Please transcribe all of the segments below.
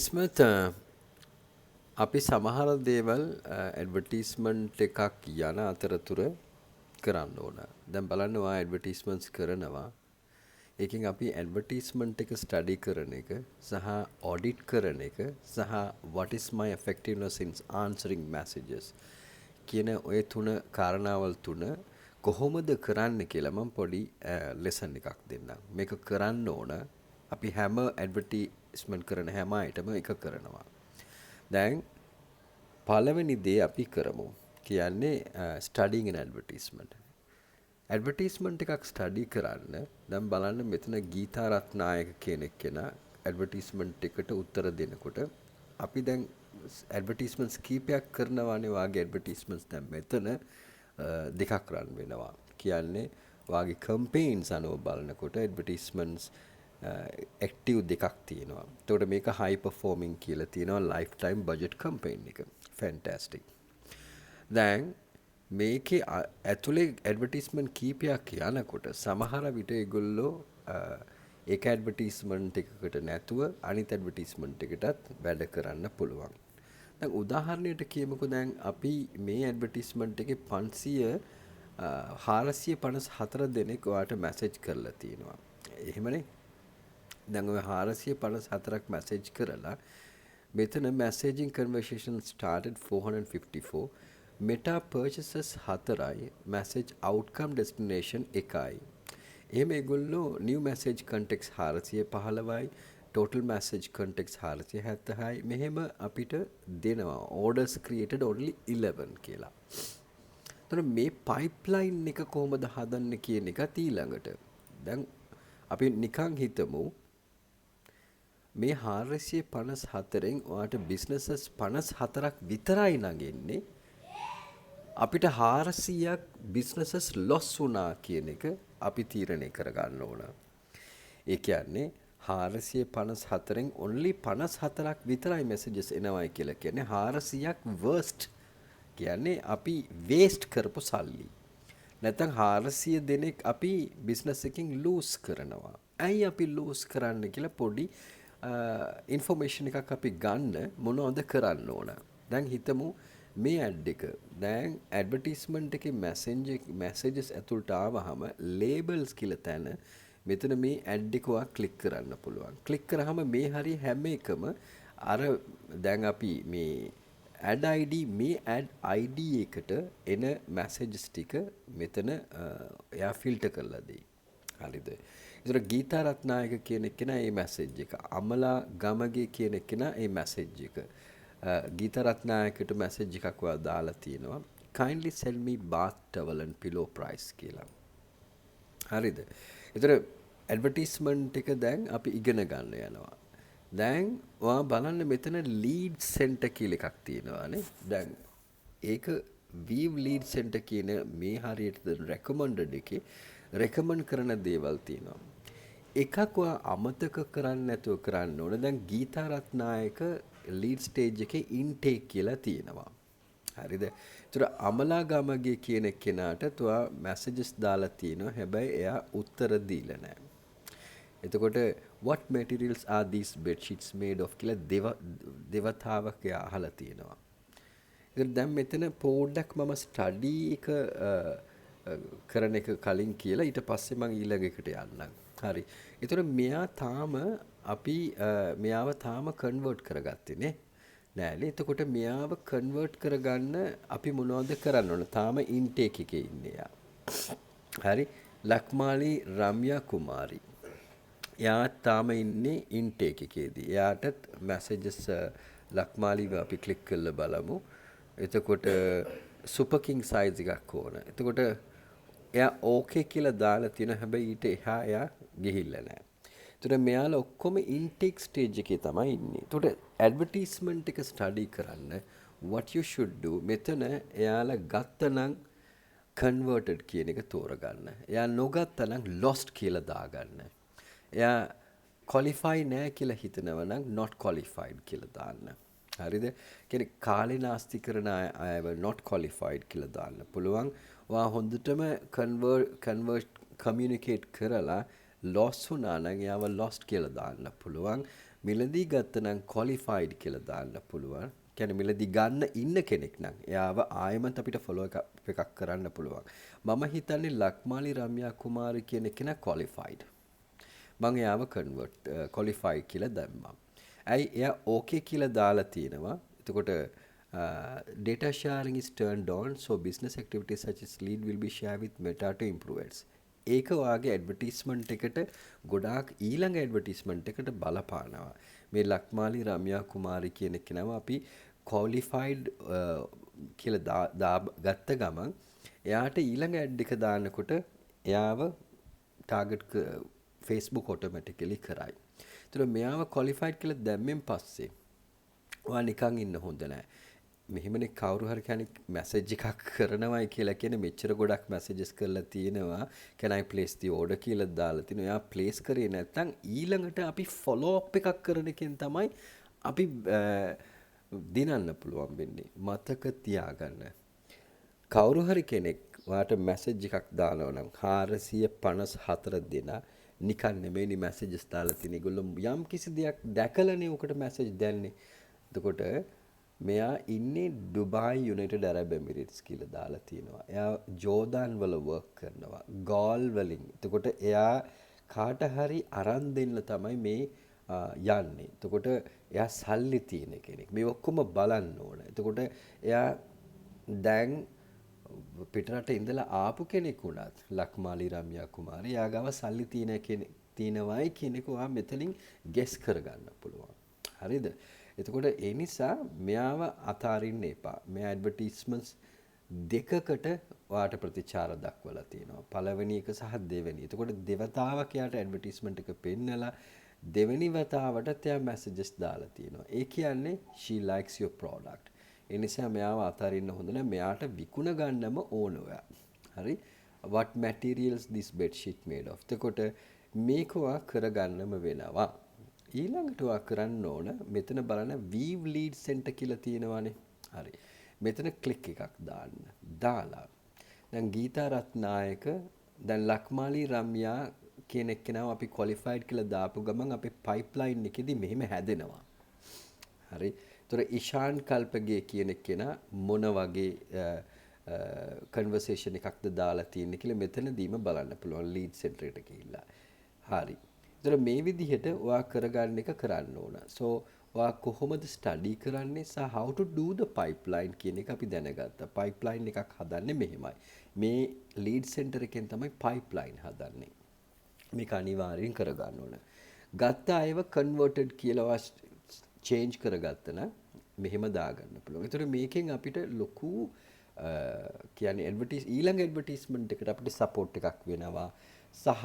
ස්මත අපි සමහර දේවල් ඇඩ්වර්ටයිස්මන්ට් එකක් යන අතරතුර කරන්න ඕන. දැන් බලන්න ඔයා ඇඩ්වර්ටයිස්මන්ට්ස් කරනවා. ඒකෙන් අපි ඇඩ්වර්ටයිස්මන්ට් එක ස්ටඩි කරන එක සහ ඔඩිට් කරන එක සහ what is my effectiveness in answering messages කියන ඔය තුන කාරණාවල් තුන කොහොමද කරන්න කියලා මම පොඩි ලෙසන් එකක් දෙන්නම්. මේක කරන්න ඕන අපි හැම ඇඩ්වර්ටයිස්මන්ට් කරන හැම අයටම එක කරනවා. දැන් පළවෙනි දේ අපි කරමු. කියන්නේ ස්ටඩිං an advertisement. ඇඩ්වර්ටයිස්මන්ට් එකක් ස්ටඩි කරන්න දැන් බලන්න මෙතන ගීතා රත්නායක කියන කෙනා ඇඩ්වර්ටයිස්මන්ට් එකට උත්තර දෙනකොට අපි දැන් ඇඩ්වර්ටයිස්මන්ට්ස් කීපයක් කරනවානේ වාගේ ඇඩ්වර්ටයිස්මන්ට්ස් දැන් මෙතන දෙකක් රන් වෙනවා. කියන්නේ වාගේ කැම්පේන්ස් අනුව බලනකොට ඇඩ්වර්ටයිස්මන්ට්ස් ඇක්ටිව් දෙකක් තියෙනවා. එතකොට මේක හයි පර්ෆෝමින් කියලා තියෙනවා ලයිෆ් ටයිම් බජට් කැම්පේන් එක. ෆැන්ටස්ටික්. දැන් මේකේ ඇතුලේ ඇඩ්වර්ටයිස්මන්ට් කීපයක් යනකොට සමහර විට ඒගොල්ලෝ ඒක ඇඩ්වර්ටයිස්මන්ට් එකකට නැතුව අනිත් ඇඩ්වර්ටයිස්මන්ට් එකටත් වැඩ කරන්න පුළුවන්. දැන් උදාහරණයට කියමුකෝ දැන් අපි මේ ඇඩ්වර්ටයිස්මන්ට් එකේ 454 දෙනෙක් ඔයාට මැසේජ් කරලා තියෙනවා. එහෙමනේ. දැන් ඔය 454ක් මැසේජ් කරලා මෙතන messaging conversation started 454 meta purchases 4යි message outcome destination 1යි. එහෙම ඒගොල්ලෝ new message context 415යි total message context 470යි මෙහෙම අපිට දෙනවා orders created only 11 කියලා. එතකොට මේ pipeline එක කොහොමද හදන්නේ කියන එකත් ඊළඟට. දැන් අපි නිකන් හිතමු මේ 454න් ඔයාට බිස්නසස් 54ක් විතරයි නගින්නේ අපිට 400ක් බිස්නසස් ලොස් වුණා කියන එක අපි තීරණය කරගන්න ඕන. ඒ කියන්නේ 454න් only 54ක් විතරයි messages එනවයි කියලා කියන්නේ 400ක් worst කියන්නේ අපි waste කරපු සල්ලි. නැත්නම් 400 දෙනෙක් අපි බිස්නස් එකකින් ලූස් කරනවා. ඇයි අපි ලූස් කරන්න කියලා පොඩි ඉන්ෆෝමේෂන් එකක් අපි ගන්න මොනවද කරන්න ඕන. දැන් හිතමු මේ ඇඩ් එක දැන් ඇඩ්වර්ටයිස්මන්ට් එකේ මැසේජස් ඇතුළට ආවහම ලේබල්ස් කියලා තැන මෙතන මේ ඇඩ් එක ඔයා ක්ලික් කරන්න පුළුවන්. ක්ලික් කරාම මේ හරිය හැම එකම අර දැන් අපි මේ ඇඩ් ID මේ ඇඩ් ID එකට එන මැසේජස් ටික මෙතන එයා ෆිල්ටර් කරලා දෙයි. හරිද? ඒතර ගීතා රත්නායක කියන කෙනා මේ මැසේජ් එක, අමලා ගමගේ කියන කෙනා මේ මැසේජ් එක. ගීතා රත්නායකට මැසේජ් එකක් ඔයා දාලා තියෙනවා. kindly sell me bath towel and pillow price කියලා. හරිද? ඒතර ඇඩ්වර්ටයිස්මන්ට් එක දැන් අපි ඉගෙන ගන්න යනවා. දැන් ඔයා බලන්න මෙතන ලීඩ් සෙන්ටර් කියලා එකක් තියෙනවානේ. දැන් ඒක වීව් ලීඩ් සෙන්ටර් කියන මේ හරියට රෙකමන්ඩඩ් එකේ රෙකමන්ඩ් කරන දේවල් තියෙනවා. එකක් ඔයා අමතක කරන්න නැතුව කරන්න ඕන. දැන් ගීතා රත්නායක ලීඩ් ස්ටේජ් එකේ ඉන්ටේක් කියලා තියෙනවා. හරිද? ඒතර අමලා ගමගේ කියන කෙනාට තුවා මැසේජස් දාලා තියෙනවා. හැබැයි එයා උත්තර දීලා නැහැ. එතකොට what materials are these bed sheets made of කියලා දෙවතාවක් එයා අහලා තියෙනවා. ඒතර දැන් මෙතන පොඩ්ඩක් මම ස්ටඩි එක කරන එක කලින් කියලා ඊට පස්සේ මම ඊළඟ එකට යන්නම්. හරි. ඒතර මෙයාව තාම කන්වර්ට් කරගත්තේ නේ. නෑනේ. එතකොට මෙයාව කන්වර්ට් කරගන්න අපි මොනවද කරන්න ඕන? තාම ඉන්ටේක් එකේ ඉන්නේ යා. හරි. ලක්මාලි රම්‍යා කුමාරි. එයා තාම ඉන්නේ ඉන්ටේක් එකේදී. එයාටත් මැසේජස් ලක්මාලිව අපි ක්ලික් කරලා බලමු. එතකොට සුපර් කිං සයිස් එකක් ඕන. එතකොට එයා ඕකේ කියලා දාලා තියෙනවා. හැබැයි ඊට එහා එයා ගිහිල්ලා නැහැ. එතකොට මෙයාලා ඔක්කොම ඉන්ටේක් ස්ටේජ් එකේ තමයි ඉන්නේ. එතකොට ඇඩ්වර්ටයිස්මන්ට් එක ස්ටඩි කරන්න what you should do මෙතන එයාලා ගත්තනම් converted කියන එක තෝරගන්න. එයා නොගත්තා නම් lost කියලා දාගන්න. එයා qualify නෑ කියලා හිතනවා නම් not qualified කියලා දාන්න. හරිද? කියන්නේ කාලේ නාස්ති කරන අයව not qualified කියලා දාන්න පුළුවන්. ඔයා හොඳටම communicate කරලා loss වුණා නම් එයාව lost කියලා දාන්න පුළුවන්. මිලදී ගත්තනම් qualified කියලා දාන්න පුළුවන්. කියන්නේ මිලදී ගන්න ඉන්න කෙනෙක් නම් එයාව ආයෙමත් අපිට follow එකක් කරන්න පුළුවන්. මම හිතන්නේ ලක්මාලි රම්‍යා කුමාරි කියන කෙනා qualified. මම එයාව qualified කියලා දැම්මා. ඇයි එයා okay කියලා දාලා තියෙනවා. එතකොට data sharing is turned on, so business activities such as lead will be shared with Meta to improve ads. ඒක වාගේ ඇඩ්වර්ටයිස්මන්ට් එකට ගොඩාක් ඊළඟ ඇඩ්වර්ටයිස්මන්ට් එකට බලපානවා. මේ ලක්මාලි රම්‍යා කුමාරි කියන කෙනාව අපි qualified කියලා ගත්ත ගමන් එයාට ඊළඟ ඇඩ් එක දානකොට එයාව ටාගට් Facebook automatically කරයි. ඒතර මෙයාව qualified කියලා දැම්මෙන් පස්සේ ඔයා නිකන් ඉන්න හොඳ නැහැ. මෙහෙමනේ කවුරු හරි කෙනෙක් මැසේජ් එකක් කරනවායි කියලා කියන මෙච්චර ගොඩක් මැසේජස් කරලා තියෙනවා. can I place the order කියලා දාලා තිනවා. එයා ප්ලේස් කරේ නැත්නම් ඊළඟට අපි follow up එකක් කරන එකෙන් තමයි අපි දිනන්න පුළුවන් වෙන්නේ. මතක තියාගන්න. කවුරු හරි කෙනෙක් ඔයාට මැසේජ් එකක් දානවා නම් 454 දෙනා නිකන් නෙමෙයි මැසේජස් දාලා තියෙන. ඒගොල්ලෝ යම් කිසි දෙයක් දැකලානේ උකට මැසේජ් දැන්නේ. එතකොට මෙයා ඉන්නේ ඩුබායි යුනයිටඩ් අරබ් එමිරේට්ස් කියලා දාලා තියෙනවා. එයා ජෝර්ඩාන් වල වර්ක් කරනවා. ගෝල් වලින්. එතකොට එයා කාට හරි අරන් දෙන්න තමයි මේ යන්නේ. එතකොට එයා සල්ලි තියෙන කෙනෙක්. මේ ඔක්කොම බලන්න ඕන. එතකොට එයා දැන් පිටරට ඉඳලා ආපු කෙනෙක් වුණත් ලක්මාලි රම්‍යා කුමාරි එයා ගාව සල්ලි තියෙන කෙනෙක් තියෙනවයි කියන එක ඔයා මෙතනින් ගෙස් කරගන්න පුළුවන්. හරිද? එතකොට ඒ නිසා මෙයාව අතාරින්න එපා. මේ ඇඩ්වර්ටයිස්මන්ට්ස් දෙකකට ඔයාට ප්‍රතිචාර දක්වලා තියෙනවා. පළවෙනි එක සහ දෙවෙනි. එතකොට දෙවතාවක් යාට ඇඩ්වර්ටයිස්මන්ට් එක පෙන්නලා දෙවෙනි වතාවටත් එයා මැසේජස් දාලා තියෙනවා. ඒ කියන්නේ she likes your product. ඒ නිසා මෙයාව අතාරින්න හොඳ නැහැ. මෙයාට විකුණ ගන්නම ඕන ඔයා. හරි? What materials this bed sheet made of? එතකොට මේක ඔයා කරගන්නම වෙනවා. ඊළඟට ඔයා කරන්න ඕන මෙතන බලන්න weave lead center කියලා තියෙනවානේ. හරි. මෙතන ක්ලික් එකක් දාන්න. දාලා දැන් ගීතා රත්නායක දැන් ලක්මාලි රම්‍යා කියන එක්කෙනාව අපි qualified කියලා දාපු ගමන් අපේ pipeline එකේදී මෙහෙම හැදෙනවා. හරි. ඒතර ඉෂාන් කල්පගේ කියන එක්කෙනා මොන වගේ conversation එකක්ද දාලා තියෙන්නේ කියලා මෙතනදීම බලන්න පුළුවන් lead center එකට ගිහිල්ලා. හරි. ඒතර මේ විදිහට ඔයා කරගන්න එක කරන්න ඕන. So ඔයා කොහොමද ස්ටඩි කරන්නේ සහ how to do the pipeline කියන එක අපි දැනගත්තා. pipeline එකක් හදන්නේ මෙහෙමයි. මේ lead center එකෙන් තමයි pipeline හදන්නේ. මේක අනිවාර්යෙන් කරගන්න ඕන. ගත්ත අයව converted කියලා ඔයා change කරගත්තා නම් මෙහෙම දාගන්න පුළුවන්. ඒතර මේකෙන් අපිට ලොකු කියන්නේ ඊළඟ ඇඩ්වර්ටයිස්මන්ට් එකට අපිට සපෝට් එකක් වෙනවා. සහ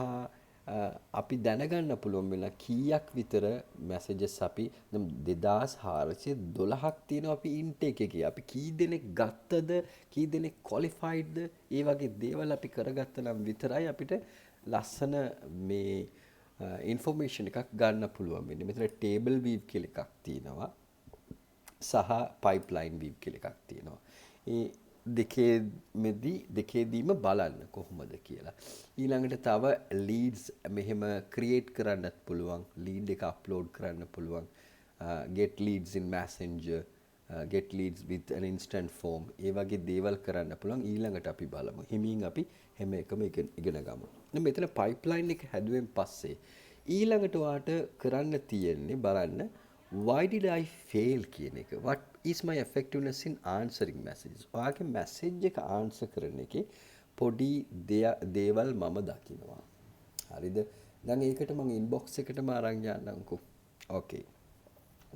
අපි දැනගන්න පුළුවන් වෙලා කීයක් විතර මැසේජස් අපි 2412ක් තියෙනවා අපි ඉන්ටේක් එකේ. අපි කී දෙනෙක් ගත්තද, කී දෙනෙක් ක්වොලිෆයිඩ්ද, ඒ වගේ දේවල් අපි කරගත්තා නම් විතරයි අපිට ලස්සන මේ ඉන්ෆෝමේෂන් එකක් ගන්න පුළුවන් වෙන්නේ. මෙතන ටේබල් වීව් කියලා එකක් තියෙනවා. සහ පයිප්ලයින් වීව් කියලා එකක් තියෙනවා. ඒ දෙකේදීම බලන්න කොහොමද කියලා. ඊළඟට තව ලීඩ්ස් මෙහෙම ක්‍රියේට් කරන්නත් පුළුවන්. ලීඩ් එක අප්ලෝඩ් කරන්න පුළුවන්. get leads in messenger, get leads with an instant form. ඒ වගේ දේවල් කරන්න පුළුවන්. ඊළඟට අපි බලමු. හිමින් අපි හැම එකම ඉගෙන ගමු. මෙතන පයිප්ලයින් එක හැදුවෙන් පස්සේ ඊළඟට ඔයාට කරන්න තියෙන්නේ බලන්න why did I fail කියන එක. What is my effectiveness in answering messages? ඔයාගේ මැසේජ් එක ආන්සර් කරන එකේ පොඩි දේවල් මම දකිනවා. හරිද? දැන් ඒකට මම ඉන්බොක්ස් එකටම අරන් යන්නම්කෝ. ඕකේ.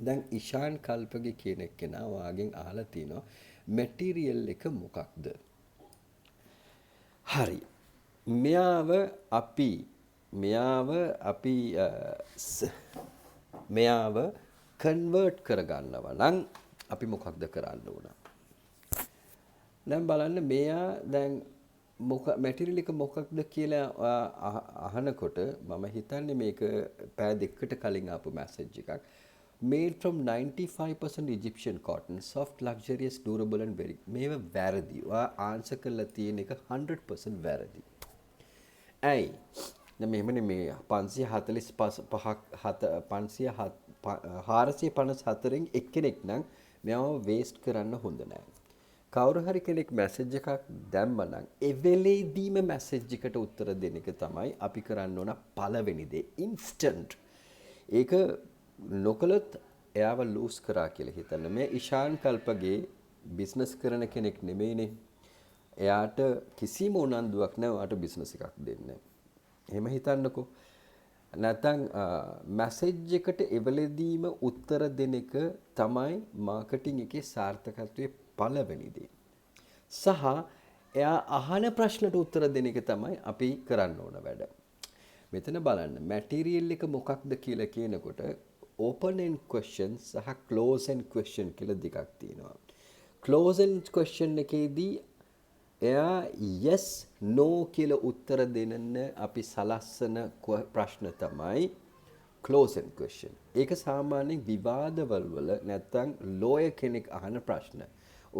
දැන් ඉෂාන් කල්පගේ කියන එක්කෙනා ඔයාගෙන් අහලා තිනවා මැටීරියල් එක මොකක්ද? හරි. මෙයාව කන්වර්ට් කරගන්නවා නම් අපි මොකක්ද කරන්න ඕන? දැන් බලන්න මෙයා දැන් මැටීරියල් එක මොකක්ද කියලා අහනකොට මම හිතන්නේ මේක පෑ දෙකකට කලින් ආපු මැසේජ් එකක්. Made from 95% Egyptian cotton, soft, luxurious, durable and very. මේව වැරදි. ඔයා ආන්සර් කරලා තියෙන එක 100% වැරදි. ඇයි? දැන් මෙහෙමනේ මේ 545ක් 454න් එක්කෙනෙක් නම් මෙයාව වේස්ට් කරන්න හොඳ නැහැ. කවුරු හරි කෙනෙක් මැසේජ් එකක් දැම්මනම් ඒ වෙලේදීම මැසේජ් එකට උත්තර දෙන එක තමයි අපි කරන්න ඕන පළවෙනි දේ. ඉන්ස්ටන්ට්. ඒක නොකළොත් එයාව ලූස් කරා කියලා හිතන්න. මේ ඉෂාන් කල්පගේ බිස්නස් කරන කෙනෙක් නෙමෙයිනේ. එයාට කිසිම උනන්දුවක් නැහැ ඔයාට බිස්නස් එකක් දෙන්න. එහෙම හිතන්නකෝ. නැත්නම් මැසේජ් එකට එවලදීම උත්තර දෙන එක තමයි මාකටිං එකේ සාර්ථකත්වයේ පළවෙනි දේ. සහ එයා අහන ප්‍රශ්නට උත්තර දෙන එක තමයි අපි කරන්න ඕන වැඩ. මෙතන බලන්න මැටීරියල් එක මොකක්ද කියලා කියනකොට open end question සහ close end question කියලා දෙකක් තියෙනවා. close end question එකේදී එයා yes no කියලා උත්තර දෙන්න අපි සලස්සන ප්‍රශ්න තමයි close end question. ඒක සාමාන්‍යයෙන් විවාදවල වල නැත්තම් lawyer කෙනෙක් අහන ප්‍රශ්න.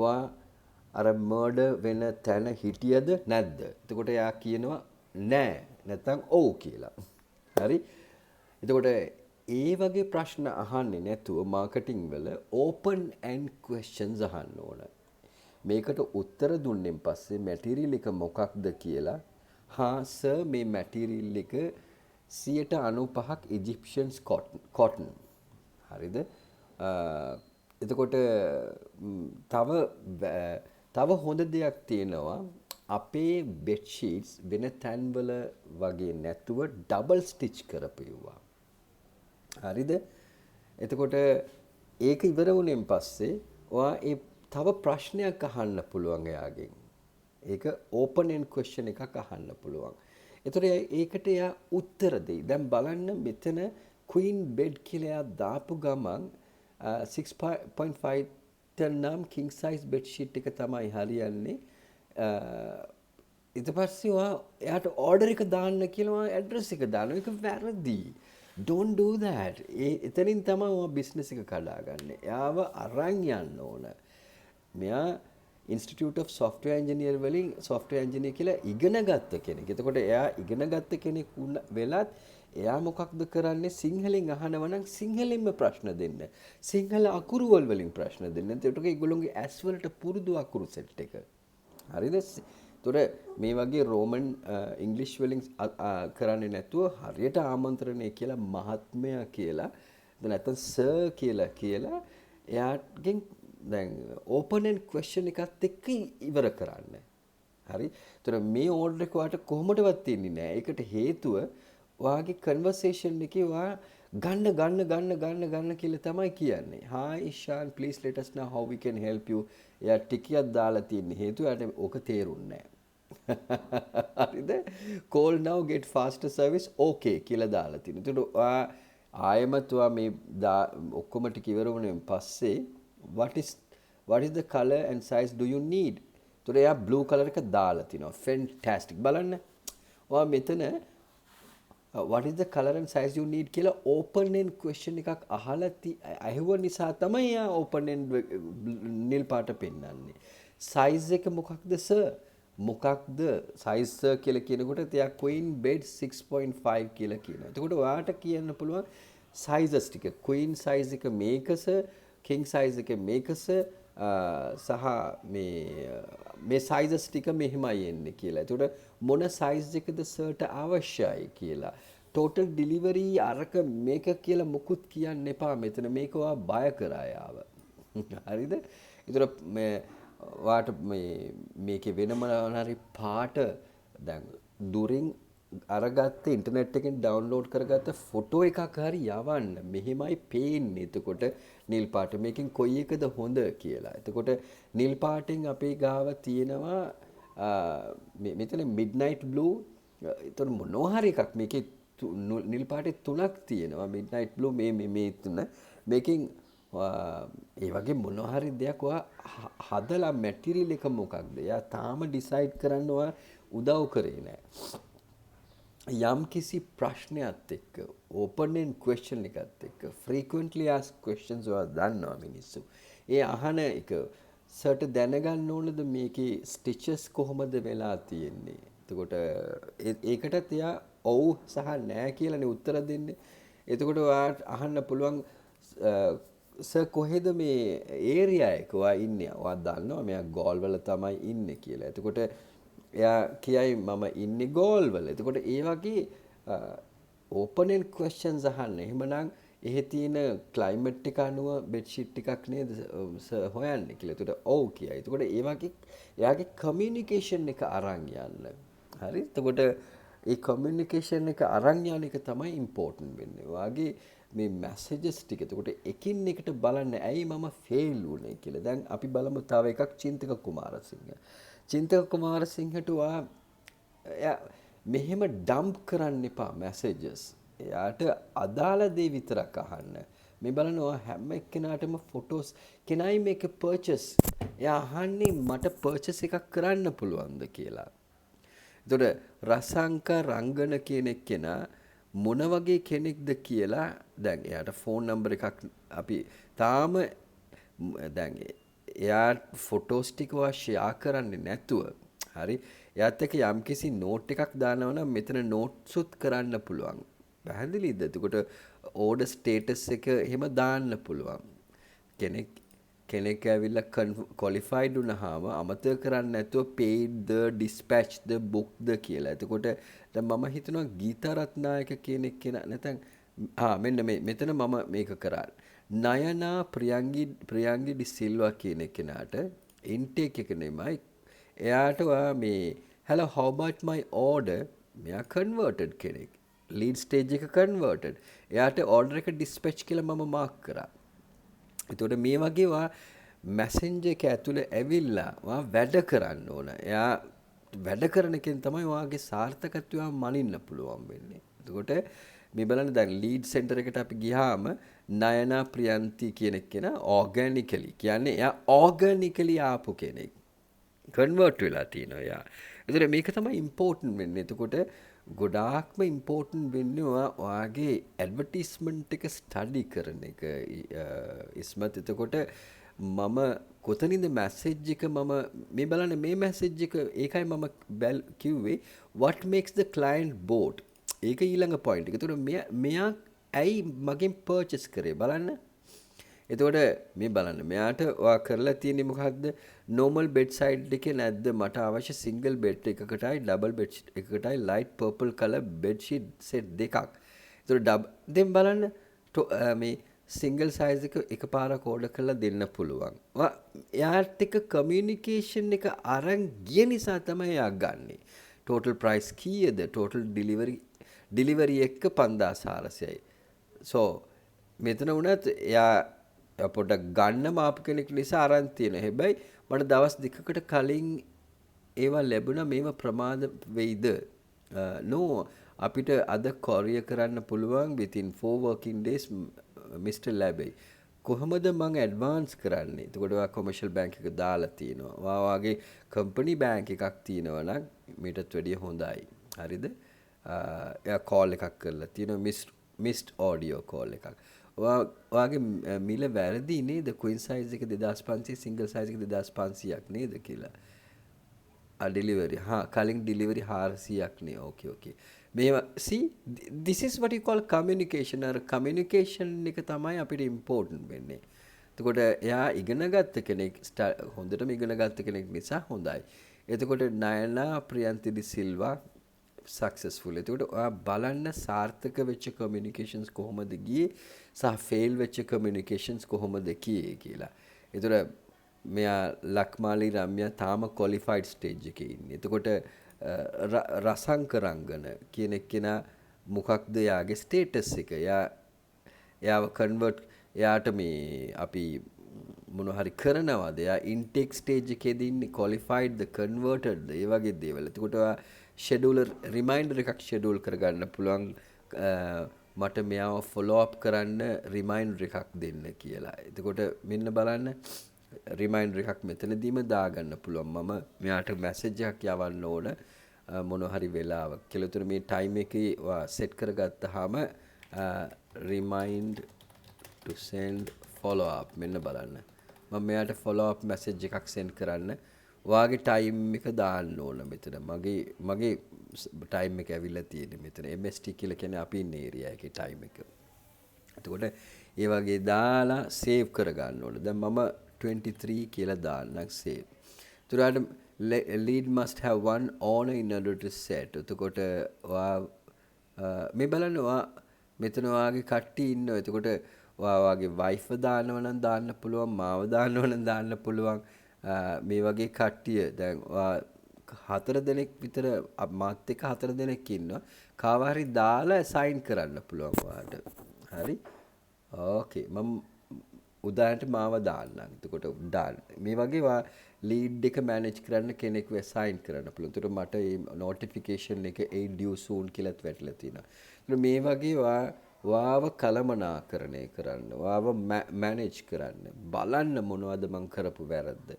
ඔයා අර මර්ඩර් වෙන තැන හිටියද නැද්ද? එතකොට එයා කියනවා නෑ නැත්තම් ඔව් කියලා. හරි? එතකොට ඒ වගේ ප්‍රශ්න අහන්නේ නැතුව මාකටිං වල open end questions අහන්න ඕන. මේකට උත්තර දුන්නෙන් පස්සේ මැටීරියල් එක මොකක්ද කියලා හා සර් මේ මැටීරියල් එක 95ක් ඉජිප්ෂියන්ස් කොටන් හරිද එතකොට තව හොඳ දෙයක් තියෙනවා අපේ බෙඩ් ෂීට්ස් වෙන තැන්වල වගේ නැතුව ඩබල් ස්ටිච් කරපෙව්වා හරිද එතකොට ඒක ඉවර වුණෙන් පස්සේ ඔයා ඒ තව ප්‍රශ්නයක් අහන්න පුළුවන් එයාගෙන්. ඒක open end question එකක් අහන්න පුළුවන්. ඒතර ඒකට එයා උත්තර දෙයි. දැන් බලන්න මෙතන queen bed කියලා එයා දාපු ගමන් 6.5 නම් king size bed sheet එක තමයි හරියන්නේ. ඊට පස්සේ එයාට order එක දාන්න කියලා address එක දානවා. ඒක වැරදි. Don't do that. එතනින් තමයි ඔයා business එක කඩාගන්නේ. එයාව අරන් යන්න ඕන. මෙයා Institute of Software Engineer වලින් software engineer කියලා ඉගෙන ගත්ත කෙනෙක්. එතකොට එයා ඉගෙන ගත්ත කෙනෙක් වෙලත් එයා මොකක්ද කරන්නේ සිංහලෙන් අහනවා නම් සිංහලෙන්ම ප්‍රශ්න දෙන්න. සිංහල අකුරු වලින් ප්‍රශ්න දෙන්න. එතකොට ඒගොල්ලෝගේ ඇස් වලට පුරුදු අකුරු සෙට් එක. හරිද? ඒතොර මේ වගේ රෝමන් ඉංග්‍රීසි වලින් කරන්නේ නැතුව හරියට ආමන්ත්‍රණය කියලා මහත්මයා කියලා නැත්නම් සර් කියලා එයාගෙන් දැන් open end question එකත් එක්ක ඉවර කරන්න. හරි? ඒතර මේ ඕඩර් එක ඔයාලට කොහොමදවත් තියෙන්නේ නැහැ. ඒකට හේතුව ඔයාගේ conversation එකේ ඔයා ගන්න කියලා තමයි කියන්නේ. Hi Ishan, please let us know how we can help you. එයා ටිකක් දාලා තියෙන හේතුව එයාට ඕක තේරුන්නේ නැහැ. හරිද? Call now get faster service okay කියලා දාලා තියෙනවා. ඒතකොට ඔයා ආයෙමත් ඔයා මේ ඔක්කොම ටික ඉවර වුණෙන් පස්සේ what is the color and size do you need? ඒතකොට එයා blue color එක දාලා තිනවා. Fantastic. බලන්න. ඔයා මෙතන what is the color and size you need කියලා open end question එකක් අහුව නිසා තමයි එයා open end නිල් පාට පෙන්නන්නේ. size එක මොකක්ද sir? මොකක්ද size sir කියලා කියනකොට එයා queen bed 6.5 කියලා කියනවා. එතකොට ඔයාට කියන්න පුළුවන් sizes ටික. queen size එක මේක sir, king size එක මේක sir සහ මේ sizes ටික මෙහෙමයි එන්නේ කියලා. එතකොට මොන size එකද සර්ට අවශ්‍යයි කියලා. total delivery අරක මේක කියලා මුකුත් කියන්න එපා. මෙතන මේක ඔයා බය කරා යාව. හරිද? ඒතර වාට මේකේ වෙනම හරි පාට දැන් දුරින් අරගත්ත ඉන්ටර්නෙට් එකෙන් ඩවුන්ලෝඩ් කරගත්ත ෆොටෝ එකක් හරි යවන්න මෙහෙමයි පේන්නේ. එතකොට නිල් පාට මේකෙන් කොයි එකද හොඳ කියලා. එතකොට නිල් පාටෙන් අපේ ගාව තියෙනවා මෙතන මිඩ්නයිට් බ්ලූ. එතකොට මොනවා හරි එකක් මේකේ නිල් පාටේ තුනක් තියෙනවා. මිඩ්නයිට් බ්ලූ මේ තුන මේකෙන් ඒ වගේ මොනවා හරි දෙයක් ඔයා හදලා මැටීරියල් එක මොකක්ද? එයා තාම ඩිසයිඩ් කරන්න ඔයා උදව් කරේ නැහැ. යම් කිසි ප්‍රශ්නයක් එක්ක open end question එකත් එක්ක frequently asked questions ඔයා දන්නවා මිනිස්සු. ඒ අහන එක සර්ට දැනගන්න ඕනද මේකේ stitches කොහොමද වෙලා තියෙන්නේ. එතකොට ඒකටත් එයා ඔව් සහ නෑ කියලානේ උත්තර දෙන්නේ. එතකොට ඔයාට අහන්න පුළුවන් සර් කොහෙද මේ ඒරියා එක ඔයා ඉන්නේ? ඔයා දන්නවා මෙයා ගෝල් වල තමයි ඉන්නේ කියලා. එතකොට එයා කියයි මම ඉන්නේ ගෝල් වල. එතකොට ඒ වගේ ඕපන් එන්ඩ් ක්වෙස්චන්ස් අහන්න. එහෙමනම් එහෙ තියෙන ක්ලයිමේට් එක අනුව බෙඩ්ෂීට් ටිකක් නේද සර් හොයන්නේ කියලා. එතකොට ඔව් කියයි. එතකොට ඒ වගේ එයාගේ කමියුනිකේෂන් එක අරන් යන්න. හරි? එතකොට ඒ කමියුනිකේෂන් එක අරන් යන එක තමයි ඉම්පෝටන්ට් වෙන්නේ. ඔයාගේ මේ මැසේජස් ටික. එතකොට එකින් එකට බලන්න ඇයි මම ෆේල් වුනේ කියලා. දැන් අපි බලමු තව එකක් චින්තක කුමාරසිංහ. චින්තක කුමාරසිංහට එයා මෙහෙම ඩම්ප් කරන්න එපා මැසේජස්. එයාට අදාළ දේ විතරක් අහන්න. මේ බලනවා හැම එක්කෙනාටම photos can I make a purchase? එයා අහන්නේ මට පර්චස් එකක් කරන්න පුළුවන්ද කියලා. එතකොට රසංක රංගන කියන එක්කෙනා මොන වගේ කෙනෙක්ද කියලා දැන් එයාට ෆෝන් නම්බර් එකක් අපි තාම දැන් එයා ෆොටෝස් ටික ෂෙයා කරන්නේ නැතුව හරි එයාත් එක්ක යම්කිසි නෝට් එකක් දානවා නම් මෙතන නෝට්ස් උත් කරන්න පුළුවන්. පැහැදිලිද? එතකොට ඕඩර් ස්ටේටස් එක එහෙම දාන්න පුළුවන්. කෙනෙක් ඇවිල්ලා ක්වොලිෆයිඩ් වුණාම අමතක කරන්නේ නැතුව paid the dispatch the book the කියලා. එතකොට දැන් මම හිතනවා ගීතා රත්නායක කියන කෙනා නැත්නම් මෙන්න මෙතන මම මේක කරා. නයනා ප්‍රියංගි ඩි සිල්වා කියන කෙනාට ඉන්ටේක් එක නෙමෙයි. එයාට මේ hello how about my order මෙයා converted කෙනෙක්. lead stage එක converted. එයාට order එක dispatch කියලා මම mark කරා. එතකොට මේ වගේ මැසෙන්ජර් එක ඇතුලේ ඇවිල්ලා වැඩ කරන්න ඕන. එයා වැඩ කරන කෙනෙක් තමයි ඔයාගේ සාර්ථකත්වය මනින්න පුළුවන් වෙන්නේ. එතකොට මේ බලන්න දැන් ලීඩ් සෙන්ටර් එකට අපි ගියාම නයනා ප්‍රියන්ති කියන කෙනා ඕගැනිකලි කියන්නේ එයා ඕගැනිකලි ආපු කෙනෙක්. කන්වර්ට් වෙලා තිනවා එයා. එතකොට මේක තමයි ඉම්පෝටන්ට් වෙන්නේ. එතකොට ගොඩාක්ම ඉම්පෝටන්ට් වෙන්නේ ඔයාගේ ඇඩ්වර්ටයිස්මන්ට් එක ස්ටඩි කරන එක. ඉස්මත් එතකොට මම කොතනින්ද මැසේජ් එක මම මේ බලන්න මේ මැසේජ් එක ඒකයි මම කිව්වේ what makes the client bored. ඒක ඊළඟ පොයින්ට් එක. එතකොට මෙයා ඇයි මගෙන් පර්චේස් කරේ බලන්න. එතකොට මේ බලන්න මෙයාට ඔයා කරලා තියෙන්නේ මොකක්ද? normal bed side එකේ නැද්ද මට අවශ්‍ය single bed එකකටයි double bed එකකටයි light purple color bed sheet set දෙකක්. එතකොට දැන් බලන්න මේ single size එක එකපාරක් order කරලා දෙන්න පුළුවන්. එයාට එක communication එක අරන් ගිය නිසා තමයි එයා ගන්නෙ. total price කීයද? total delivery එක 5400යි. so මෙතන උනත් එයා පොඩ්ඩක් ගන්න මාපු කෙනෙක් නිසා අරන් තියෙන. හැබැයි මට දවස් දෙකකට කලින් ඒවා ලැබුණා මේව ප්‍රමාද වෙයිද? no අපිට අද කොරියර් කරන්න පුළුවන් within 4 working days Mr. ලැබෙයි. කොහොමද මං ඇඩ්වාන්ස් කරන්නේ? එතකොට ඔයා කොමර්ෂල් බැංක් එක දාලා තියෙනවා. ඔයාගේ කම්පැනි බැංක් එකක් තියෙනවා නම් මීටත් වැඩිය හොඳයි. හරිද? එයා කෝල් එකක් කරලා තියෙනවා මිස්ඩ් ඔඩියෝ කෝල් එකක්. ඔයාගේ මිල වැරදි නේද? ක්වීන් සයිස් එක 2500 සිංගල් සයිස් එක 2500ක් නේද කියලා. ඩෙලිවරි කලින් ඩෙලිවරි 400ක් නේ. ඕකේ මේවා see this is what you call communication. අර communication එක තමයි අපිට important වෙන්නේ. එතකොට එයා ඉගෙනගත්ත කෙනෙක් හොඳටම ඉගෙනගත්ත කෙනෙක් නිසා හොඳයි. එතකොට නයනා ප්‍රියන්ති ඩි සිල්වා successful. එතකොට ඔයා බලන්න සාර්ථක වෙච්ච communications කොහොමද ගියේ සහ fail වෙච්ච communications කොහොමද ගියේ කියලා. එතකොට මෙයා ලක්මාලි රම්‍යා තාම qualified stage එකේ ඉන්නේ. එතකොට රසංක රංගන කියන කෙනා මොකක්ද යාගේ ස්ටේටස් එක? එයාව කන්වර්ට් එයාට මේ අපි මොන හරි කරනවාද? එයා ඉන්ටේක් ස්ටේජ් එකේදී ඉන්නේ qualified ද converted ද? ඒ වගේ දේවල්. එතකොට ඔයා ෂෙඩියුලර් රිමයින්ඩර් එකක් ෂෙඩියුල් කරගන්න පුළුවන් මට මෙයාව ෆොලෝ අප් කරන්න රිමයින්ඩර් එකක් දෙන්න කියලා. එතකොට මෙන්න බලන්න රිමයින්ඩර් එකක් මෙතනදීම දාගන්න පුළුවන්. මම මෙයාට මැසේජ් එකක් යවන්න ඕන මොන හරි වෙලාවක කියලා. උතර මේ ටයිම් එකේ set කරගත්තාම remind to send follow up මෙන්න බලන්න. මම මෙයාට follow up message එකක් send කරන්න. ඔයාගේ ටයිම් එක දාන්න ඕන මෙතන. මගේ ටයිම් එක ඇවිල්ලා තියෙන්නේ මෙතන. MST කියලා කියන්නේ අපි ඉන්න ඒරියා එකේ ටයිම් එක. එතකොට ඒ වගේ දාලා සේව් කරගන්න ඕන. දැන් මම 23 කියලා දාන්නම් සේව්. එතකොට lead must have one owner in order to set. එතකොට මේ බලන්න මෙතන ඔයාගේ කට්ටිය ඉන්නවා. එතකොට ඔයාගේ වයිෆ් දාන්නව නම් දාන්න පුළුවන්, මාව දාන්නව නම් දාන්න පුළුවන්. මේ වගේ කට්ටිය දැන් හතර දෙනෙක් විතර මාත් එක්ක හතර දෙනෙක් ඉන්නවා. කාව හරි දාලා assign කරන්න පුළුවන් ඔයාට. හරි? ඕකේ. මම උදාහරණට මාව දාන්නම්. එතකොට දාන්න. මේ වගේ ලීඩ් එක මැනේජ් කරන්න කෙනෙක්ව assign කරන්න පුළුවන්. එතකොට මට මේ notification එක aid due soon කියලාත් වැටලා තියෙනවා. එතකොට මේ වගේ වාව කළමනාකරණය කරන්න, වාව මැනේජ් කරන්න, බලන්න මොනවද මං කරපු වැරද්ද.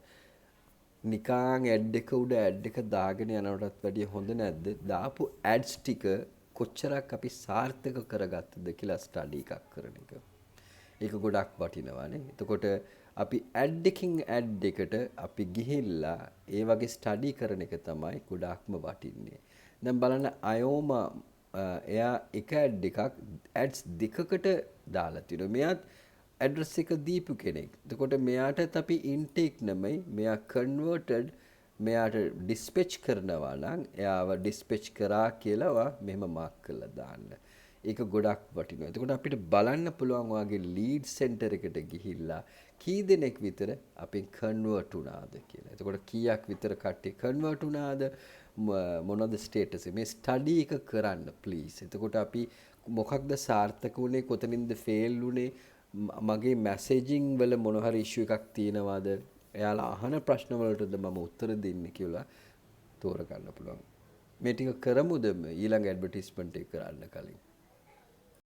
නිකාං ඇඩ් එක උඩ ඇඩ් එක දාගෙන යනවටත් වැඩිය හොඳ නැද්ද? දාපු ඇඩ්ස් ටික කොච්චරක් අපි සාර්ථක කරගත්තද කියලා ස්ටඩි එකක් කරන එක. ඒක ගොඩක් වටිනවානේ. එතකොට අපි ඇඩ් එකකින් ඇඩ් එකට අපි ගිහිල්ලා ඒ වගේ ස්ටඩි කරන එක තමයි ගොඩක්ම වටින්නේ. දැන් බලන්න අයෝමා එයා එක ඇඩ් එකක් ඇඩ්ස් දෙකකට දාලා තිනවා. මෙයාත් ඇඩ්‍රස් එක දීපු කෙනෙක්. එතකොට මෙයාටත් අපි ඉන්ටේක් නෙමෙයි මෙයා කන්වර්ටඩ් මෙයාට ඩිස්පැච් කරනවා නම් එයාව ඩිස්පැච් කරා කියලා මෙහෙම මාක් කරලා දාන්න. ඒක ගොඩක් වටිනවා. එතකොට අපිට බලන්න පුළුවන් වාගේ ලීඩ් සෙන්ටර් එකට ගිහිල්ලා කී දෙනෙක් විතර අපෙන් කන්වර්ට් වුණාද කියලා. එතකොට කීයක් විතර කට්ටිය කන්වර්ට් වුණාද මොනවද ස්ටේටස් මේ ස්ටඩි එක කරන්න ප්ලීස්. එතකොට අපි මොකක්ද සාර්ථක වුණේ කොතනින්ද ෆේල් වුණේ මගේ මැසේජිං වල මොන හරි ඉෂුව එකක් තියෙනවද එයාලා අහන ප්‍රශ්න වලටද මම උත්තර දෙන්නේ කියලා තෝරගන්න පුළුවන්. මේ ටික කරමුද ඊළඟ ඇඩ්වර්ටයිස්මන්ට් එක කරන්න කලින්?